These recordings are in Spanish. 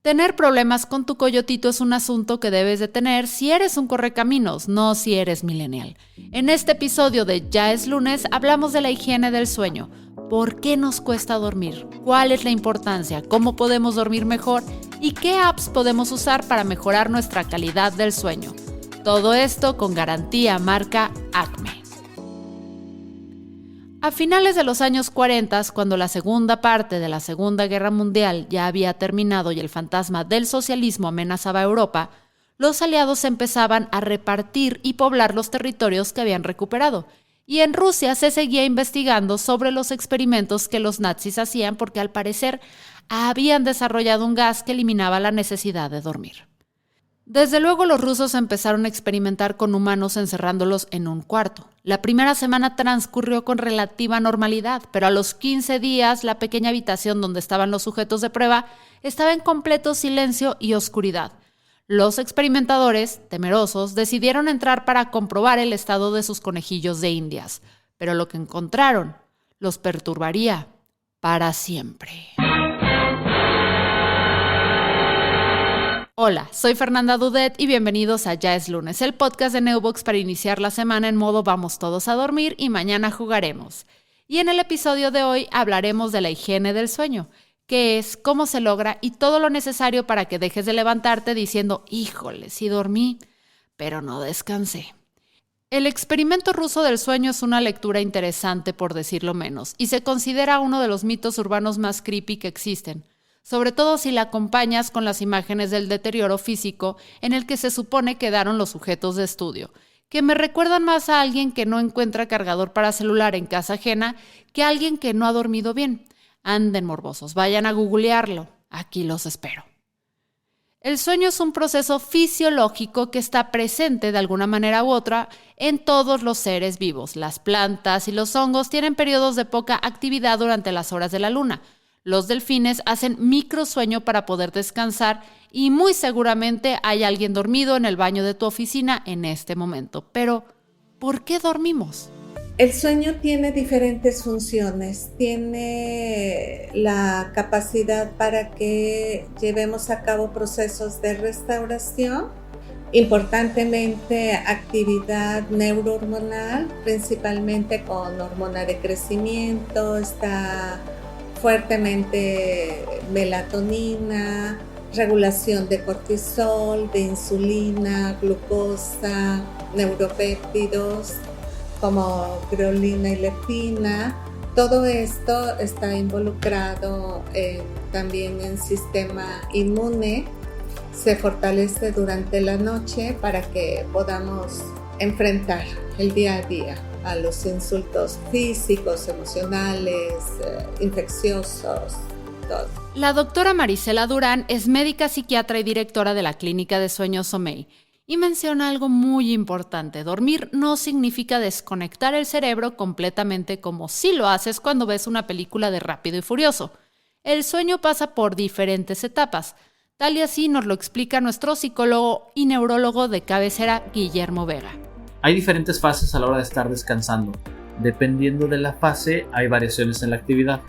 Tener problemas con tu coyotito es un asunto que debes de tener si eres un correcaminos, no si eres millennial. En este episodio de Ya es lunes hablamos de la higiene del sueño. ¿Por qué nos cuesta dormir? ¿Cuál es la importancia? ¿Cómo podemos dormir mejor? ¿Y qué apps podemos usar para mejorar nuestra calidad del sueño? Todo esto con garantía marca Acme. A finales de los años 40, cuando la segunda parte de la Segunda Guerra Mundial ya había terminado y el fantasma del socialismo amenazaba a Europa, los aliados empezaban a repartir y poblar los territorios que habían recuperado. Y en Rusia se seguía investigando sobre los experimentos que los nazis hacían porque al parecer habían desarrollado un gas que eliminaba la necesidad de dormir. Desde luego los rusos empezaron a experimentar con humanos encerrándolos en un cuarto. La primera semana transcurrió con relativa normalidad, pero a los 15 días la pequeña habitación donde estaban los sujetos de prueba estaba en completo silencio y oscuridad. Los experimentadores, temerosos, decidieron entrar para comprobar el estado de sus conejillos de indias, pero lo que encontraron los perturbaría para siempre. Hola, soy Fernanda Dudet y bienvenidos a Ya es lunes, el podcast de Neubox para iniciar la semana en modo vamos todos a dormir y mañana jugaremos. Y en el episodio de hoy hablaremos de la higiene del sueño, qué es, cómo se logra y todo lo necesario para que dejes de levantarte diciendo, híjole, sí dormí, pero no descansé. El experimento ruso del sueño es una lectura interesante por decirlo menos y se considera uno de los mitos urbanos más creepy que existen. Sobre todo si la acompañas con las imágenes del deterioro físico en el que se supone quedaron los sujetos de estudio, que me recuerdan más a alguien que no encuentra cargador para celular en casa ajena que a alguien que no ha dormido bien. Anden morbosos, vayan a googlearlo, aquí los espero. El sueño es un proceso fisiológico que está presente de alguna manera u otra en todos los seres vivos. Las plantas y los hongos tienen periodos de poca actividad durante las horas de la luna. Los delfines hacen microsueño para poder descansar y muy seguramente hay alguien dormido en el baño de tu oficina en este momento. Pero, ¿por qué dormimos? El sueño tiene diferentes funciones. Tiene la capacidad para que llevemos a cabo procesos de restauración, importantemente actividad neurohormonal, principalmente con hormona de crecimiento, está fuertemente melatonina, regulación de cortisol, de insulina, glucosa, neuropéptidos como creolina y leptina. Todo esto está involucrado también en sistema inmune. Se fortalece durante la noche para que podamos enfrentar el día a día a los insultos físicos, emocionales, infecciosos, todo. La doctora Marisela Durán es médica psiquiatra y directora de la Clínica de Sueño Sommeil y menciona algo muy importante. Dormir no significa desconectar el cerebro completamente como si lo haces cuando ves una película de Rápido y Furioso. El sueño pasa por diferentes etapas. Tal y así nos lo explica nuestro psicólogo y neurólogo de cabecera, Guillermo Vega. Hay diferentes fases a la hora de estar descansando. Dependiendo de la fase, hay variaciones en la actividad.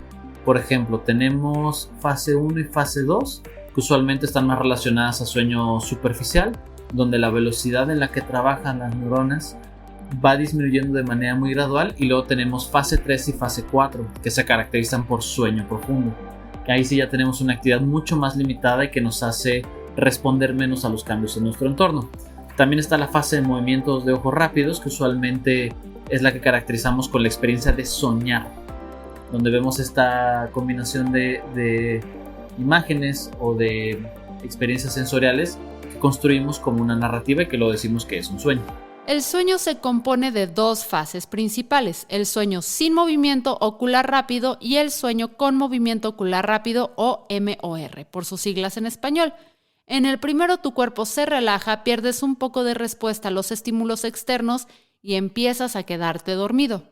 Por ejemplo, tenemos fase 1 y fase 2, que usualmente están más relacionadas a sueño superficial, donde la velocidad en la que trabajan las neuronas va disminuyendo de manera muy gradual. Y luego tenemos fase 3 y fase 4, que se caracterizan por sueño profundo. Ahí sí ya tenemos una actividad mucho más limitada y que nos hace responder menos a los cambios en nuestro entorno. También está la fase de movimientos de ojos rápidos, que usualmente es la que caracterizamos con la experiencia de soñar, donde vemos esta combinación de imágenes o de experiencias sensoriales que construimos como una narrativa y que lo decimos que es un sueño. El sueño se compone de dos fases principales, el sueño sin movimiento ocular rápido y el sueño con movimiento ocular rápido o MOR, por sus siglas en español. En el primero tu cuerpo se relaja, pierdes un poco de respuesta a los estímulos externos y empiezas a quedarte dormido.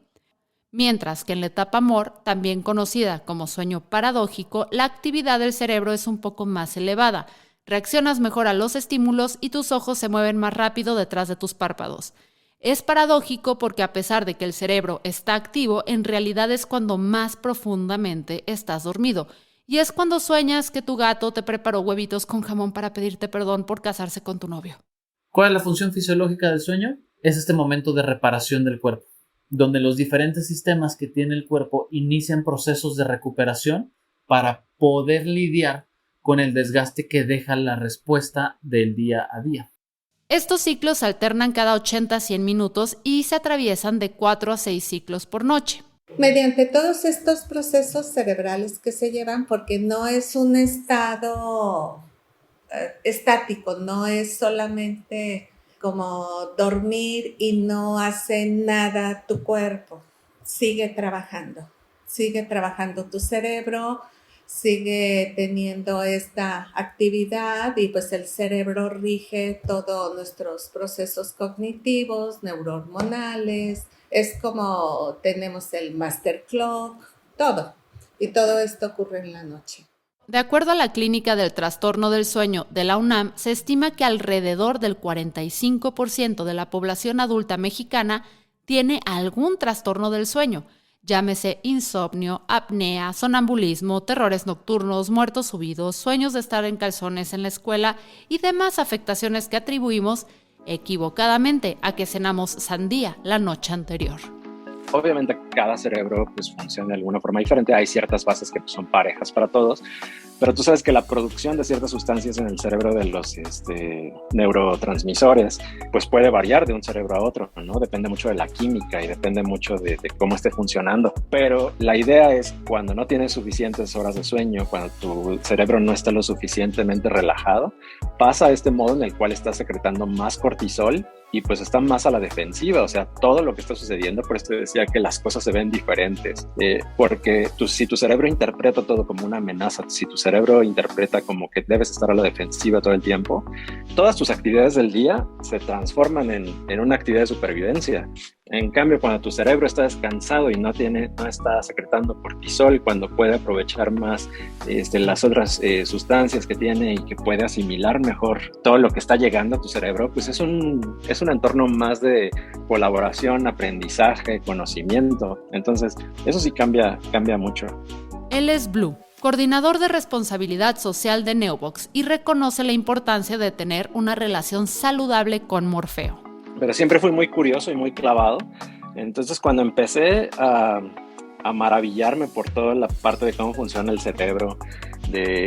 Mientras que en la etapa MOR, también conocida como sueño paradójico, la actividad del cerebro es un poco más elevada. Reaccionas mejor a los estímulos y tus ojos se mueven más rápido detrás de tus párpados. Es paradójico porque a pesar de que el cerebro está activo, en realidad es cuando más profundamente estás dormido. Y es cuando sueñas que tu gato te preparó huevitos con jamón para pedirte perdón por casarse con tu novio. ¿Cuál es la función fisiológica del sueño? Es este momento de reparación del cuerpo, donde los diferentes sistemas que tiene el cuerpo inician procesos de recuperación para poder lidiar con el desgaste que deja la respuesta del día a día. Estos ciclos se alternan cada 80 a 100 minutos y se atraviesan de 4 a 6 ciclos por noche. Mediante todos estos procesos cerebrales que se llevan, porque no es un estado estático, no es solamente como dormir y no hace nada tu cuerpo, sigue trabajando tu cerebro, sigue teniendo esta actividad y pues el cerebro rige todos nuestros procesos cognitivos, neurohormonales, es como tenemos el master clock, todo. Y todo esto ocurre en la noche. De acuerdo a la Clínica del Trastorno del Sueño de la UNAM, se estima que alrededor del 45% de la población adulta mexicana tiene algún trastorno del sueño, llámese insomnio, apnea, sonambulismo, terrores nocturnos, muertos súbitos, sueños de estar en calzones en la escuela y demás afectaciones que atribuimos equivocadamente a que cenamos sandía la noche anterior. Obviamente cada cerebro pues funciona de alguna forma diferente, hay ciertas bases que pues, son parejas para todos, pero tú sabes que la producción de ciertas sustancias en el cerebro de los neurotransmisores pues puede variar de un cerebro a otro, ¿no? Depende mucho de la química y depende mucho de cómo esté funcionando, pero la idea es cuando no tienes suficientes horas de sueño, cuando tu cerebro no está lo suficientemente relajado, pasa a este modo en el cual está secretando más cortisol y pues está más a la defensiva, o sea, todo lo que está sucediendo, por eso te decía que las cosas se ven diferentes, porque si tu cerebro interpreta todo como una amenaza, si tu cerebro interpreta como que debes estar a la defensiva todo el tiempo, todas tus actividades del día se transforman en una actividad de supervivencia. En cambio, cuando tu cerebro está descansado y no está secretando cortisol, cuando puede aprovechar más las otras sustancias que tiene y que puede asimilar mejor todo lo que está llegando a tu cerebro, pues es un entorno más de colaboración, aprendizaje, conocimiento. Entonces, eso sí cambia mucho. Él es Blue, coordinador de responsabilidad social de Neobox, y reconoce la importancia de tener una relación saludable con Morfeo. Pero siempre fui muy curioso y muy clavado. Entonces, cuando empecé a maravillarme por toda la parte de cómo funciona el cerebro,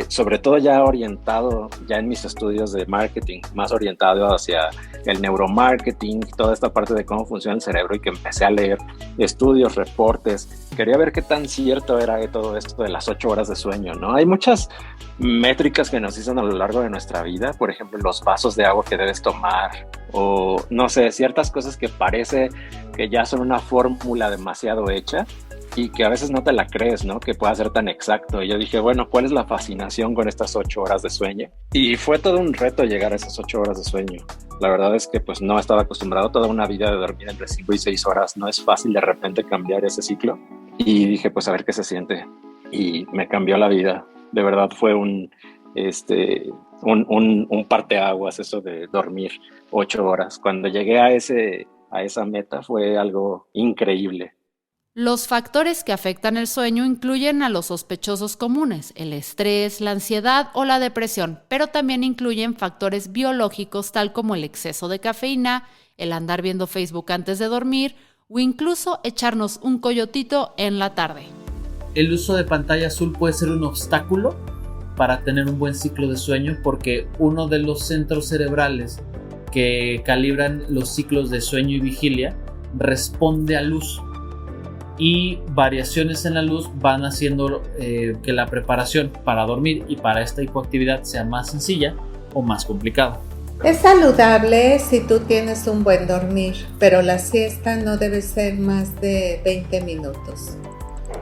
sobre todo ya orientado, ya en mis estudios de marketing, más orientado hacia el neuromarketing, toda esta parte de cómo funciona el cerebro, y que empecé a leer estudios, reportes, quería ver qué tan cierto era todo esto de las 8 horas de sueño, ¿no? Hay muchas métricas que nos dicen a lo largo de nuestra vida, por ejemplo, los vasos de agua que debes tomar, o no sé, ciertas cosas que parece que ya son una fórmula demasiado hecha, y que a veces no te la crees, ¿no? Que pueda ser tan exacto. Y yo dije, bueno, ¿cuál es la fascinación con estas 8 horas de sueño? Y fue todo un reto llegar a esas 8 horas de sueño. La verdad es que pues no estaba acostumbrado toda una vida de dormir entre 5 y 6 horas. No es fácil de repente cambiar ese ciclo. Y dije, pues a ver qué se siente. Y me cambió la vida. De verdad fue un parteaguas eso de dormir 8 horas. Cuando llegué a esa meta fue algo increíble. Los factores que afectan el sueño incluyen a los sospechosos comunes, el estrés, la ansiedad o la depresión, pero también incluyen factores biológicos tal como el exceso de cafeína, el andar viendo Facebook antes de dormir o incluso echarnos un coyotito en la tarde. El uso de pantalla azul puede ser un obstáculo para tener un buen ciclo de sueño, porque uno de los centros cerebrales que calibran los ciclos de sueño y vigilia responde a luz. Y variaciones en la luz van haciendo que la preparación para dormir y para esta hipoactividad sea más sencilla o más complicada. Es saludable si tú tienes un buen dormir, pero la siesta no debe ser más de 20 minutos.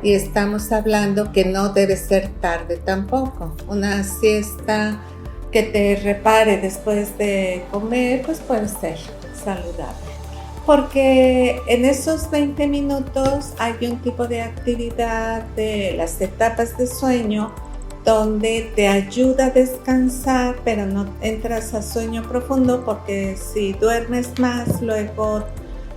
Y estamos hablando que no debe ser tarde tampoco. Una siesta que te repare después de comer, pues puede ser saludable. Porque en esos 20 minutos hay un tipo de actividad de las etapas de sueño donde te ayuda a descansar, pero no entras a sueño profundo, porque si duermes más, luego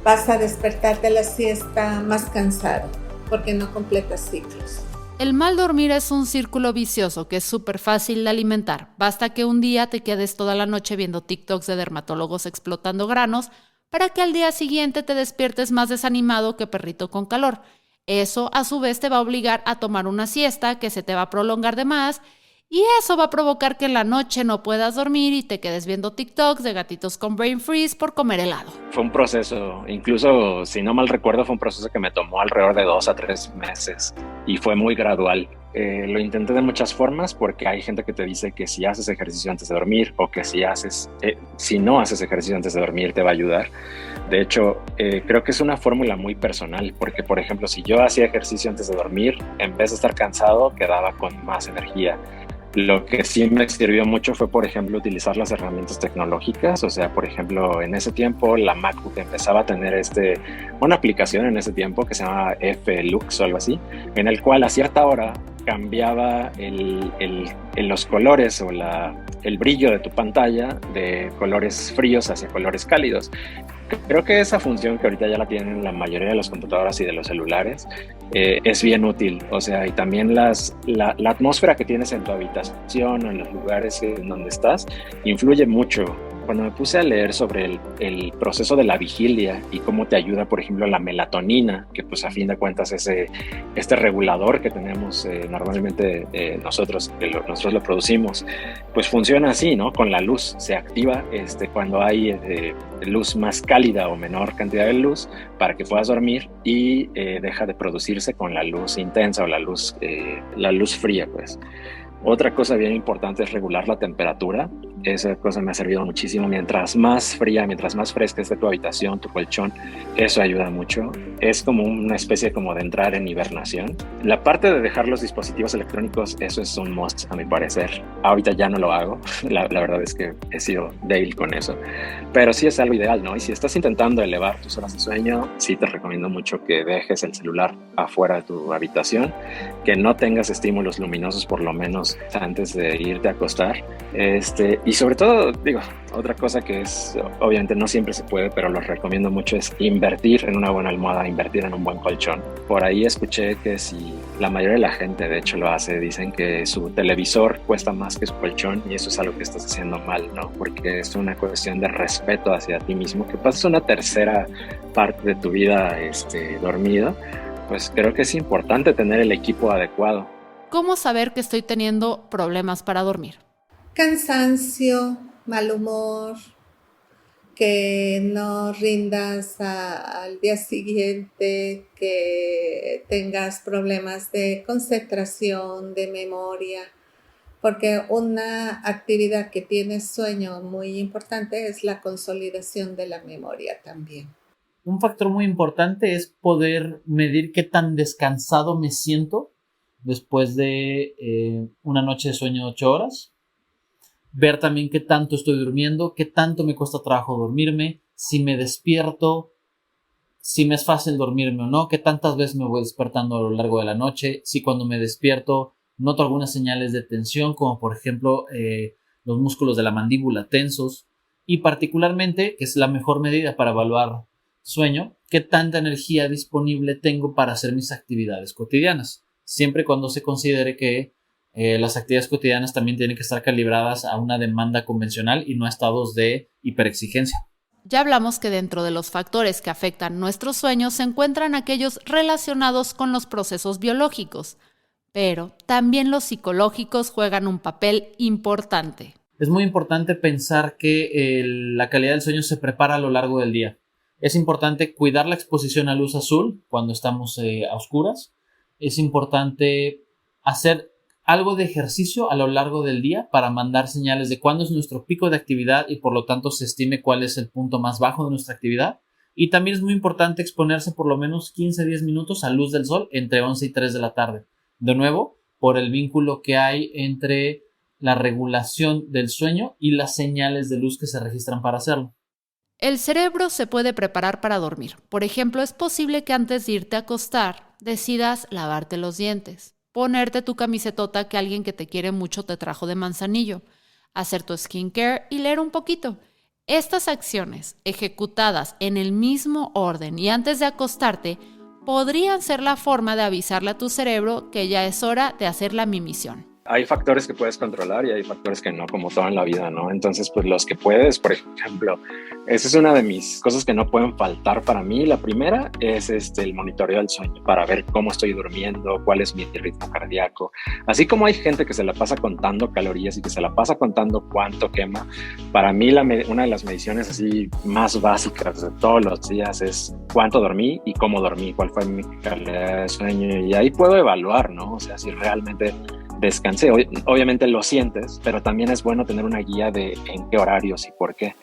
vas a despertar de la siesta más cansado, porque no completas ciclos. El mal dormir es un círculo vicioso que es súper fácil de alimentar. Basta que un día te quedes toda la noche viendo TikToks de dermatólogos explotando granos para que al día siguiente te despiertes más desanimado que perrito con calor. Eso a su vez te va a obligar a tomar una siesta que se te va a prolongar de más y eso va a provocar que en la noche no puedas dormir y te quedes viendo TikToks de gatitos con brain freeze por comer helado. Fue un proceso, incluso si no mal recuerdo, fue un proceso que me tomó alrededor de 2 a 3 meses y fue muy gradual. Lo intenté de muchas formas porque hay gente que te dice que si haces ejercicio antes de dormir o que si no haces ejercicio antes de dormir te va a ayudar. De hecho, creo que es una fórmula muy personal porque, por ejemplo, si yo hacía ejercicio antes de dormir, en vez de estar cansado, quedaba con más energía. Lo que sí me sirvió mucho fue, por ejemplo, utilizar las herramientas tecnológicas. O sea, por ejemplo, en ese tiempo la MacBook empezaba a tener una aplicación en ese tiempo que se llama F-Lux o algo así, en el cual a cierta hora cambiaba los colores o el brillo de tu pantalla de colores fríos hacia colores cálidos. Creo que esa función que ahorita ya la tienen la mayoría de las computadoras y de los celulares es bien útil. O sea, y también la atmósfera que tienes en tu habitación o en los lugares en donde estás influye mucho. Cuando me puse a leer sobre el proceso de la vigilia y cómo te ayuda, por ejemplo, la melatonina, que pues a fin de cuentas es este regulador que tenemos normalmente nosotros lo producimos, pues funciona así, ¿no? Con la luz se activa cuando hay luz más cálida o menor cantidad de luz para que puedas dormir y deja de producirse con la luz intensa o la luz fría, pues. Otra cosa bien importante es regular la temperatura. Esa cosa me ha servido muchísimo. Mientras más fresca esté tu habitación, tu colchón, eso ayuda mucho. Es como una especie como de entrar en hibernación. La parte de dejar los dispositivos electrónicos, eso es un must, a mi parecer. Ahorita ya no lo hago. La verdad es que he sido débil con eso. Pero sí es algo ideal, ¿no? Y si estás intentando elevar tus horas de sueño, sí te recomiendo mucho que dejes el celular afuera de tu habitación, que no tengas estímulos luminosos por lo menos antes de irte a acostar. Y sobre todo, otra cosa que obviamente no siempre se puede, pero lo recomiendo mucho, es invertir en una buena almohada, invertir en un buen colchón. Por ahí escuché que si la mayoría de la gente de hecho lo hace, dicen que su televisor cuesta más que su colchón y eso es algo que estás haciendo mal, ¿no? Porque es una cuestión de respeto hacia ti mismo, que pasas una tercera parte de tu vida dormido. Pues creo que es importante tener el equipo adecuado. ¿Cómo saber que estoy teniendo problemas para dormir? Cansancio, mal humor, que no rindas al día siguiente, que tengas problemas de concentración, de memoria, porque una actividad que tiene sueño muy importante es la consolidación de la memoria también. Un factor muy importante es poder medir qué tan descansado me siento después de una noche de sueño de 8 horas. Ver también qué tanto estoy durmiendo, qué tanto me cuesta trabajo dormirme, si me despierto, si me es fácil dormirme o no, qué tantas veces me voy despertando a lo largo de la noche, si cuando me despierto noto algunas señales de tensión, como por ejemplo los músculos de la mandíbula tensos, y particularmente, que es la mejor medida para evaluar sueño, qué tanta energía disponible tengo para hacer mis actividades cotidianas, siempre y cuando se considere que las actividades cotidianas también tienen que estar calibradas a una demanda convencional y no a estados de hiperexigencia. Ya hablamos que dentro de los factores que afectan nuestros sueños se encuentran aquellos relacionados con los procesos biológicos, pero también los psicológicos juegan un papel importante. Es muy importante pensar que la calidad del sueño se prepara a lo largo del día. Es importante cuidar la exposición a luz azul cuando estamos a oscuras. Es importante hacer algo de ejercicio a lo largo del día para mandar señales de cuándo es nuestro pico de actividad y por lo tanto se estime cuál es el punto más bajo de nuestra actividad. Y también es muy importante exponerse por lo menos 15-10 minutos a luz del sol entre 11 y 3 de la tarde. De nuevo, por el vínculo que hay entre la regulación del sueño y las señales de luz que se registran para hacerlo. El cerebro se puede preparar para dormir. Por ejemplo, es posible que antes de irte a acostar decidas lavarte los dientes, ponerte tu camisetota que alguien que te quiere mucho te trajo de Manzanillo, hacer tu skincare y leer un poquito. Estas acciones, ejecutadas en el mismo orden y antes de acostarte, podrían ser la forma de avisarle a tu cerebro que ya es hora de hacer la mimisión. Hay factores que puedes controlar y hay factores que no, como todo en la vida, ¿no? Entonces, pues los que puedes, por ejemplo, esa es una de mis cosas que no pueden faltar para mí. La primera es el monitoreo del sueño, para ver cómo estoy durmiendo, cuál es mi ritmo cardíaco. Así como hay gente que se la pasa contando calorías y que se la pasa contando cuánto quema, para mí una de las mediciones así más básicas de todos los días es cuánto dormí y cómo dormí, cuál fue mi calidad de sueño. Y ahí puedo evaluar, ¿no? O sea, si realmente descansé. Obviamente lo sientes, pero también es bueno tener una guía de en qué horarios y por qué.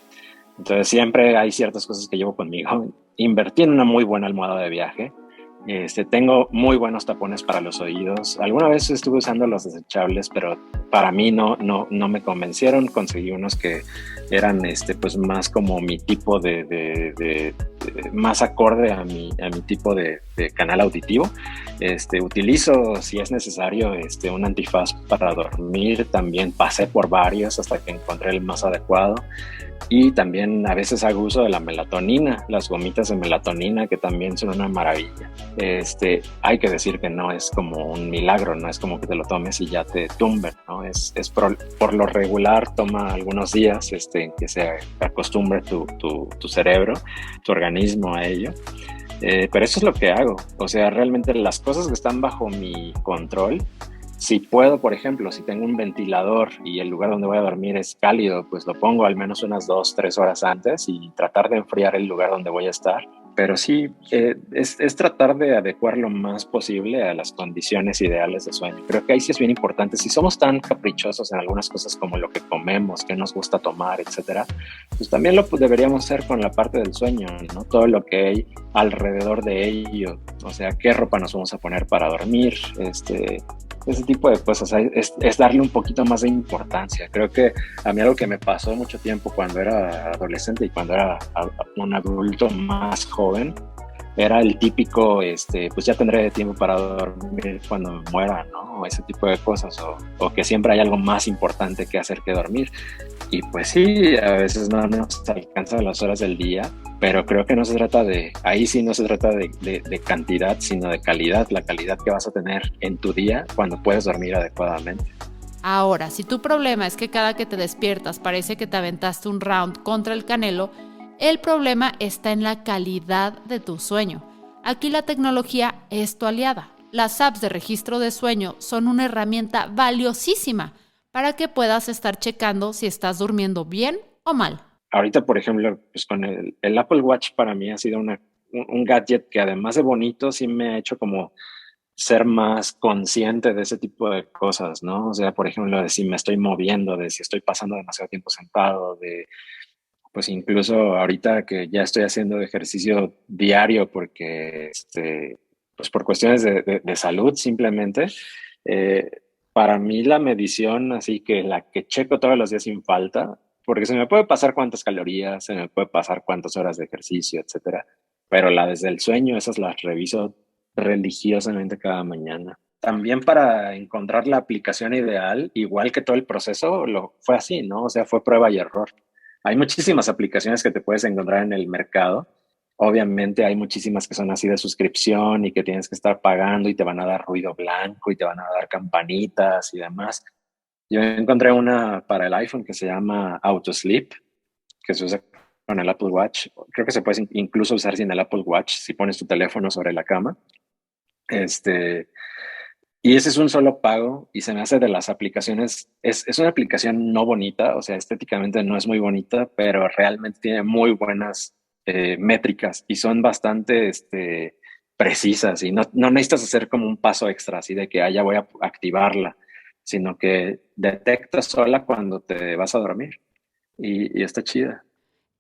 Entonces siempre hay ciertas cosas que llevo conmigo. Invertí en una muy buena almohada de viaje. Tengo muy buenos tapones para los oídos. Alguna vez estuve usando los desechables, pero para mí no me convencieron. Conseguí unos que eran pues más como mi tipo de más acorde a mi tipo de canal auditivo. Utilizo, si es necesario, un antifaz para dormir. También pasé por varios hasta que encontré el más adecuado. Y también a veces hago uso de la melatonina, las gomitas de melatonina, que también son una maravilla. Hay que decir que no es como un milagro, no es como que te lo tomes y ya te tumben, ¿no? Es por lo regular toma algunos días en que se acostumbre tu cerebro, tu organismo a ello. Pero eso es lo que hago. O sea, realmente las cosas que están bajo mi control, si puedo, por ejemplo, si tengo un ventilador y el lugar donde voy a dormir es cálido, pues lo pongo al menos unas 2-3 horas antes y tratar de enfriar el lugar donde voy a estar. Pero sí, es tratar de adecuar lo más posible a las condiciones ideales de sueño. Creo que ahí sí es bien importante. Si somos tan caprichosos en algunas cosas como lo que comemos, qué nos gusta tomar, etcétera, pues también lo deberíamos hacer con la parte del sueño, ¿no? Todo lo que hay alrededor de ello. O sea, qué ropa nos vamos a poner para dormir, ese tipo de cosas. Es darle un poquito más de importancia. Creo que a mí algo que me pasó mucho tiempo cuando era adolescente y cuando era un adulto más joven, era el típico, pues ya tendré tiempo para dormir cuando me muera, ¿no? O ese tipo de cosas, o que siempre hay algo más importante que hacer que dormir. Y pues sí, a veces no nos alcanzan las horas del día, pero creo que no se trata ahí sí no se trata de cantidad, sino de calidad, la calidad que vas a tener en tu día cuando puedes dormir adecuadamente. Ahora, si tu problema es que cada que te despiertas parece que te aventaste un round contra el Canelo, el problema está en la calidad de tu sueño. Aquí la tecnología es tu aliada. Las apps de registro de sueño son una herramienta valiosísima para que puedas estar checando si estás durmiendo bien o mal. Ahorita, por ejemplo, pues con el Apple Watch para mí ha sido un gadget que además de bonito, sí me ha hecho como ser más consciente de ese tipo de cosas, ¿no? O sea, por ejemplo, de si me estoy moviendo, de si estoy pasando demasiado tiempo sentado, pues incluso ahorita que ya estoy haciendo ejercicio diario porque, pues por cuestiones de salud simplemente, para mí la medición, así que la que checo todos los días sin falta, porque se me puede pasar cuántas calorías, se me puede pasar cuántas horas de ejercicio, etcétera, pero la desde el sueño, esas las reviso religiosamente cada mañana. También para encontrar la aplicación ideal, igual que todo el proceso, fue así, ¿no? O sea, fue prueba y error. Hay muchísimas aplicaciones que te puedes encontrar en el mercado. Obviamente hay muchísimas que son así de suscripción y que tienes que estar pagando y te van a dar ruido blanco y te van a dar campanitas y demás. Yo encontré una para el iPhone que se llama Autosleep, que se usa con el Apple Watch. Creo que se puede incluso usar sin el Apple Watch si pones tu teléfono sobre la cama. Y ese es un solo pago y se me hace de las aplicaciones, es una aplicación no bonita, o sea, estéticamente no es muy bonita, pero realmente tiene muy buenas métricas y son bastante precisas y no necesitas hacer como un paso extra, así de que ya voy a activarla, sino que detecta sola cuando te vas a dormir y está chida.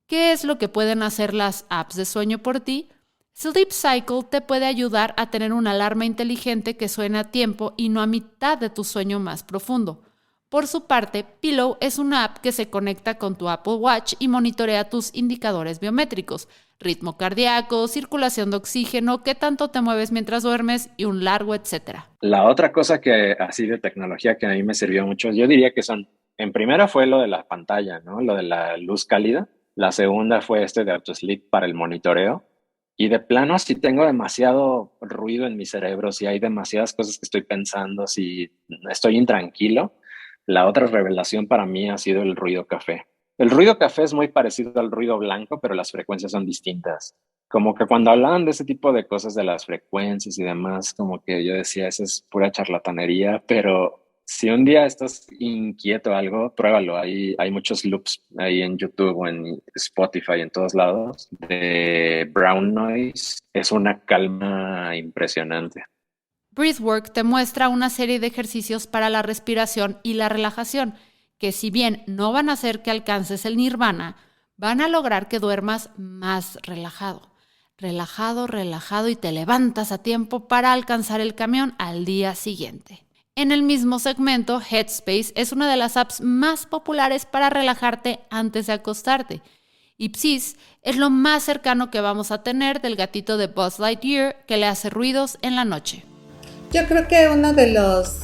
¿Qué es lo que pueden hacer las apps de sueño por ti? Sleep Cycle te puede ayudar a tener una alarma inteligente que suene a tiempo y no a mitad de tu sueño más profundo. Por su parte, Pillow es una app que se conecta con tu Apple Watch y monitorea tus indicadores biométricos, ritmo cardíaco, circulación de oxígeno, qué tanto te mueves mientras duermes y un largo etcétera. La otra cosa que así de tecnología que a mí me sirvió mucho, yo diría que en primera fue lo de la pantalla, ¿no? Lo de la luz cálida. La segunda fue de Autosleep para el monitoreo. Y de plano, si tengo demasiado ruido en mi cerebro, si hay demasiadas cosas que estoy pensando, si estoy intranquilo, la otra revelación para mí ha sido el ruido café. El ruido café es muy parecido al ruido blanco, pero las frecuencias son distintas. Como que cuando hablaban de ese tipo de cosas, de las frecuencias y demás, como que yo decía, eso es pura charlatanería, pero si un día estás inquieto o algo, pruébalo. Hay muchos loops ahí en YouTube o en Spotify, en todos lados, de brown noise. Es una calma impresionante. Breathwork te muestra una serie de ejercicios para la respiración y la relajación, que si bien no van a hacer que alcances el nirvana, van a lograr que duermas más relajado. Relajado, relajado y te levantas a tiempo para alcanzar el camión al día siguiente. En el mismo segmento, Headspace es una de las apps más populares para relajarte antes de acostarte. Y Psys es lo más cercano que vamos a tener del gatito de Buzz Lightyear que le hace ruidos en la noche. Yo creo que uno de los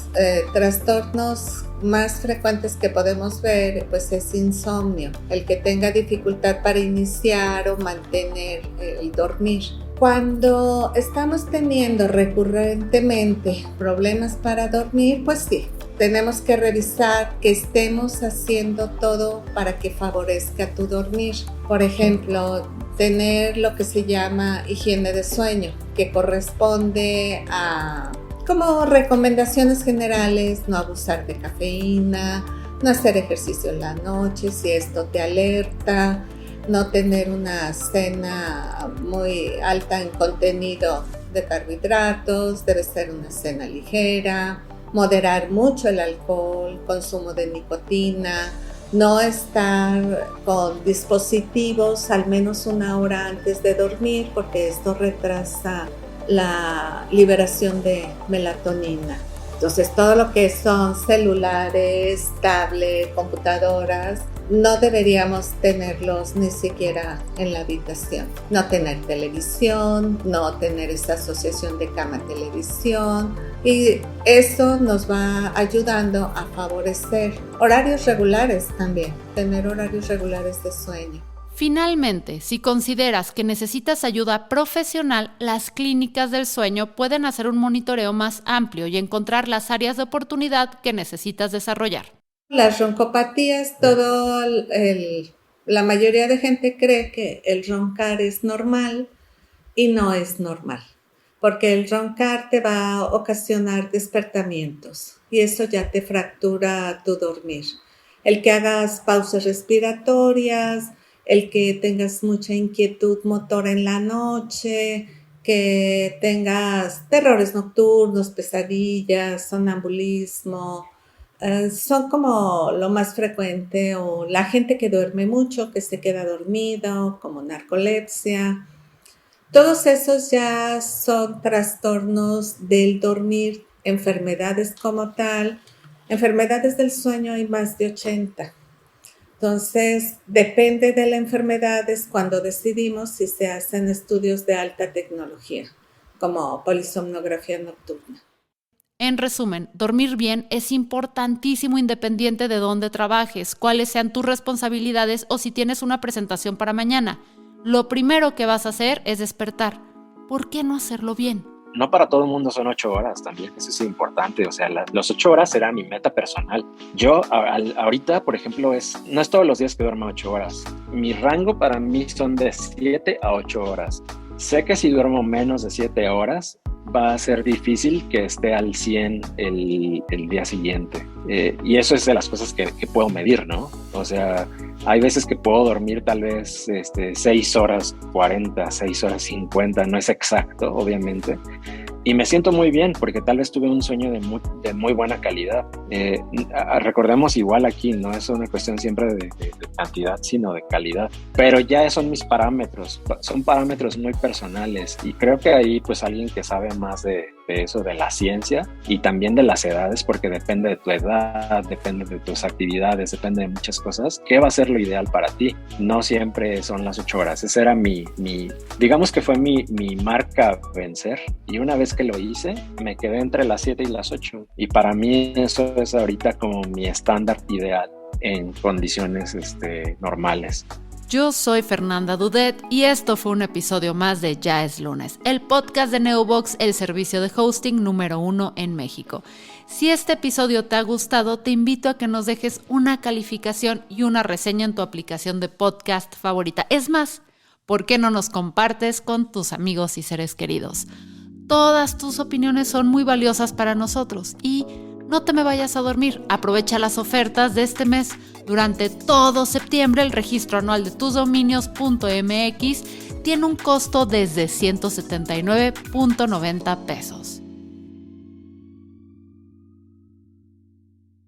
trastornos más frecuentes que podemos ver pues es insomnio, el que tenga dificultad para iniciar o mantener el dormir. Cuando estamos teniendo recurrentemente problemas para dormir, pues sí, tenemos que revisar que estemos haciendo todo para que favorezca tu dormir. Por ejemplo, tener lo que se llama higiene de sueño, que corresponde a como recomendaciones generales: no abusar de cafeína, no hacer ejercicio en la noche si esto te alerta, no tener una cena muy alta en contenido de carbohidratos, debe ser una cena ligera, moderar mucho el alcohol, consumo de nicotina, no estar con dispositivos al menos una hora antes de dormir porque esto retrasa la liberación de melatonina. Entonces todo lo que son celulares, tablets, computadoras, no deberíamos tenerlos ni siquiera en la habitación. No tener televisión, no tener esa asociación de cama-televisión, y eso nos va ayudando a favorecer horarios regulares también, tener horarios regulares de sueño. Finalmente, si consideras que necesitas ayuda profesional, las clínicas del sueño pueden hacer un monitoreo más amplio y encontrar las áreas de oportunidad que necesitas desarrollar. Las roncopatías, la mayoría de gente cree que el roncar es normal y no es normal, porque el roncar te va a ocasionar despertamientos y eso ya te fractura tu dormir. El que hagas pausas respiratorias, el que tengas mucha inquietud motora en la noche, que tengas terrores nocturnos, pesadillas, sonambulismo, son como lo más frecuente, o la gente que duerme mucho, que se queda dormido, como narcolepsia. Todos esos ya son trastornos del dormir, enfermedades como tal. Enfermedades del sueño hay más de 80. Entonces, depende de la enfermedad, es cuando decidimos si se hacen estudios de alta tecnología, como polisomnografía nocturna. En resumen, dormir bien es importantísimo independiente de dónde trabajes, cuáles sean tus responsabilidades o si tienes una presentación para mañana. Lo primero que vas a hacer es despertar. ¿Por qué no hacerlo bien? No para todo el mundo son 8 horas también, eso es importante. O sea, las 8 horas será mi meta personal. Yo ahorita, por ejemplo, no es todos los días que duermo 8 horas. Mi rango para mí son de 7 a 8 horas. Sé que si duermo menos de 7 horas, va a ser difícil que esté al 100 el día siguiente. Y eso es de las cosas que puedo medir, ¿no? O sea, hay veces que puedo dormir tal vez 6 horas 40, 6 horas 50, no es exacto, obviamente. Y me siento muy bien porque tal vez tuve un sueño de muy buena calidad. Recordemos igual aquí, no es una cuestión siempre de cantidad, sino de calidad. Pero ya son mis parámetros, son parámetros muy personales. Y creo que ahí pues alguien que sabe más de eso, de la ciencia y también de las edades, porque depende de tu edad, depende de tus actividades, depende de muchas cosas, ¿qué va a ser lo ideal para ti? No siempre son las 8 horas. Esa era digamos que fue mi marca a vencer. Y una vez que lo hice, me quedé entre las 7 y las 8. Y para mí eso es ahorita como mi estándar ideal en condiciones normales. Yo soy Fernanda Dudet y esto fue un episodio más de Ya es lunes, el podcast de Neobox, el servicio de hosting número 1 en México. Si este episodio te ha gustado, te invito a que nos dejes una calificación y una reseña en tu aplicación de podcast favorita. Es más, ¿por qué no nos compartes con tus amigos y seres queridos? Todas tus opiniones son muy valiosas para nosotros y no te me vayas a dormir. Aprovecha las ofertas de este mes. Durante todo septiembre, el registro anual de tusdominios.mx tiene un costo desde $179.90.